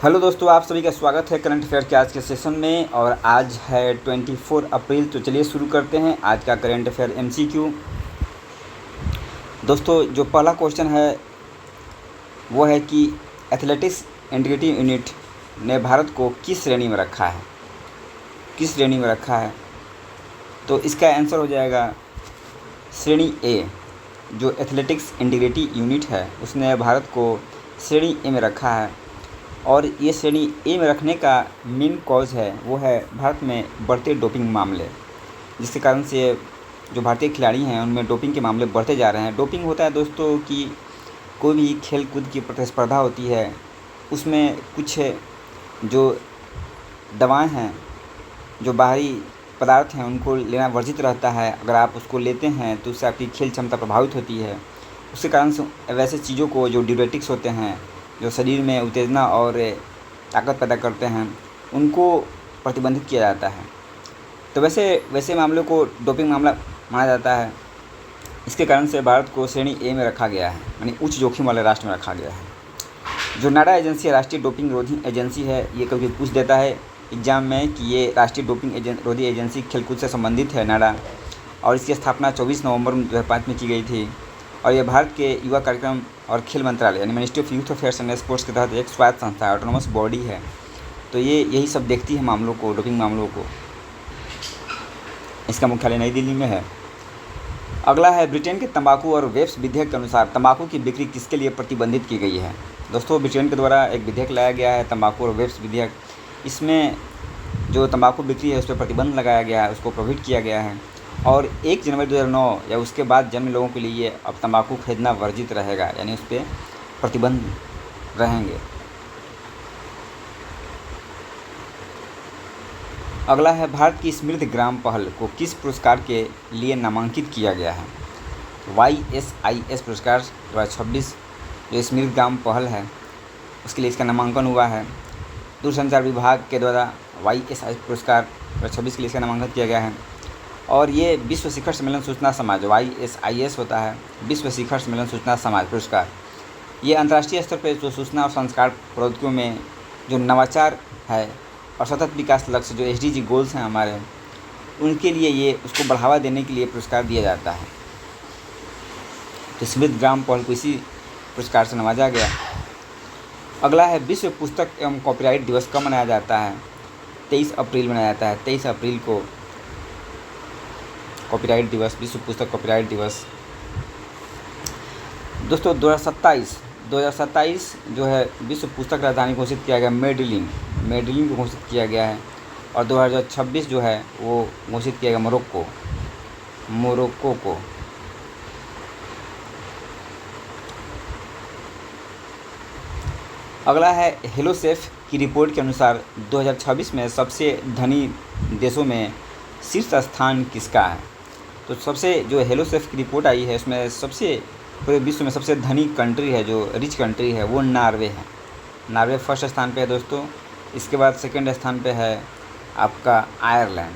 Hello दोस्तों, आप सभी का स्वागत है करंट अफेयर के आज के सेशन में। और आज है 24 अप्रैल। तो चलिए शुरू करते हैं आज का करंट अफेयर एमसीक्यू। दोस्तों, जो पहला क्वेश्चन है वो है कि एथलेटिक्स इंटीग्रिटी यूनिट ने भारत को किस श्रेणी में रखा है। तो इसका आंसर हो जाएगा श्रेणी ए। जो एथलेटिक्स इंटीग्रिटी यूनिट है उसने भारत को श्रेणी ए में रखा है। और ये श्रेणी ए में रखने का मेन कॉज है वो है भारत में बढ़ते डोपिंग मामले, जिसके कारण से जो भारतीय खिलाड़ी हैं उनमें डोपिंग के मामले बढ़ते जा रहे हैं। डोपिंग होता है दोस्तों कि कोई भी खेल कूद की प्रतिस्पर्धा होती है, उसमें कुछ जो दवाएं हैं, जो बाहरी पदार्थ हैं, उनको लेना वर्जित रहता है। अगर आप उसको लेते हैं तो उससे आपकी खेल क्षमता प्रभावित होती है। उसके कारण से वैसे चीज़ों को, जो ड्यूरेटिक्स होते हैं, जो शरीर में उत्तेजना और ताकत पैदा करते हैं, उनको प्रतिबंधित किया जाता है। तो वैसे मामलों को डोपिंग मामला माना जाता है। इसके कारण से भारत को श्रेणी ए में रखा गया है, यानी उच्च जोखिम वाले राष्ट्र में रखा गया है। जो नाडा एजेंसी है, राष्ट्रीय डोपिंग रोधी एजेंसी है, ये कभी पूछ देता है एग्ज़ाम में कि ये राष्ट्रीय डोपिंग रोधी एजेंसी खेलकूद से संबंधित है नाडा। और इसकी स्थापना 24 नवंबर 2005 में की गई थी। और ये भारत के युवा कार्यक्रम और खेल मंत्रालय यानी ministry of youth affairs and sports के तहत एक स्वायत्त संस्था है, ऑटोनोमस बॉडी है। तो ये यही सब देखती है मामलों को, डोपिंग मामलों को। इसका मुख्यालय नई दिल्ली में है। अगला है ब्रिटेन के तंबाकू और वेप्स विधेयक के अनुसार तंबाकू की बिक्री किसके लिए प्रतिबंधित की गई है। दोस्तों, ब्रिटेन के द्वारा एक विधेयक लाया गया है, तंबाकू और वेप्स विधेयक। इसमें जो तंबाकू बिक्री है उस पर प्रतिबंध लगाया गया है, उसको प्रोहिबिट किया गया है। और 1 जनवरी 2009 या उसके बाद जन्म लोगों के लिए अब तंबाकू खरीदना वर्जित रहेगा, यानी उस पर प्रतिबंध रहेंगे। अगला है भारत की स्मृति ग्राम पहल को किस पुरस्कार के लिए नामांकित किया गया है। YSIS पुरस्कार 2026 जो स्मृति ग्राम पहल है उसके लिए इसका नामांकन हुआ है। दूरसंचार विभाग के द्वारा YSIS पुरस्कार 2026 के लिए इसका नामांकन किया गया है। और ये विश्व शिखर सम्मेलन सूचना समाज YSIS होता है, विश्व शिखर सम्मेलन सूचना समाज पुरस्कार। ये अंतर्राष्ट्रीय स्तर पर जो सूचना और संस्कार प्रौद्योगिकियों में जो नवाचार है और सतत विकास लक्ष्य जो SDG गोल्स हैं हमारे, उनके लिए ये उसको बढ़ावा देने के लिए पुरस्कार दिया जाता है। तो स्मृति ग्राम पहल को इसी पुरस्कार से नवाजा गया। अगला है विश्व पुस्तक एवं कॉपीराइट दिवस कब मनाया जाता है। 23 अप्रैल मनाया जाता है। 23 अप्रैल को कॉपीराइट दिवस, विश्व पुस्तक कॉपीराइट दिवस। दोस्तों, 2027 जो है विश्व पुस्तक राजधानी घोषित किया गया, मेडलिन को घोषित किया गया है। और 2026 जो है वो घोषित किया गया मोरक्को को। अगला है हेलोसेफ की रिपोर्ट के अनुसार 2026 में सबसे धनी देशों में शीर्ष स्थान किसका है। तो सबसे जो हेलोसेफ की रिपोर्ट आई है उसमें सबसे पूरे विश्व में सबसे धनी कंट्री है, जो रिच कंट्री है, वो नार्वे है। नार्वे फर्स्ट स्थान पे है दोस्तों। इसके बाद सेकंड स्थान पे है आपका आयरलैंड।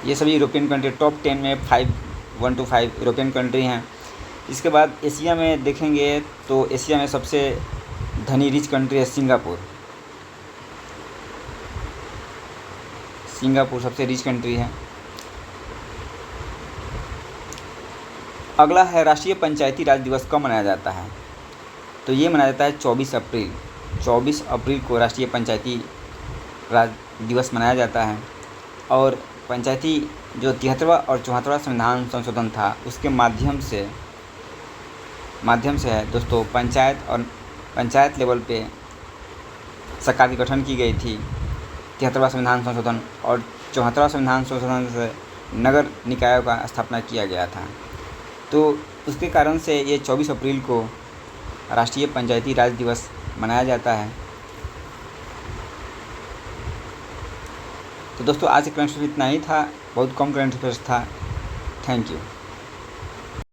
ये सभी यूरोपियन कंट्री टॉप 10 में 1 to 5 यूरोपियन कंट्री हैं। इसके बाद एशिया में देखेंगे तो एशिया में सबसे धनी रिच कंट्री है सिंगापुर सबसे रिच कंट्री है। अगला है राष्ट्रीय पंचायती राज दिवस कब मनाया जाता है। तो ये मनाया जाता है 24 अप्रैल। 24 अप्रैल को राष्ट्रीय पंचायती राज दिवस मनाया जाता है। और पंचायती जो 73वां और 74वां संविधान संशोधन था उसके माध्यम से है दोस्तों, पंचायत लेवल पे सरकार की गठन की गई थी। 73वां संविधान संशोधन और 74वां संविधान संशोधन से नगर निकायों का स्थापना किया गया था। तो उसके कारण से ये 24 अप्रैल को राष्ट्रीय पंचायती राज दिवस मनाया जाता है। तो दोस्तों, आज के करंट अफेयर इतना ही था, बहुत कम करंट अफेयर्स था। Thank you.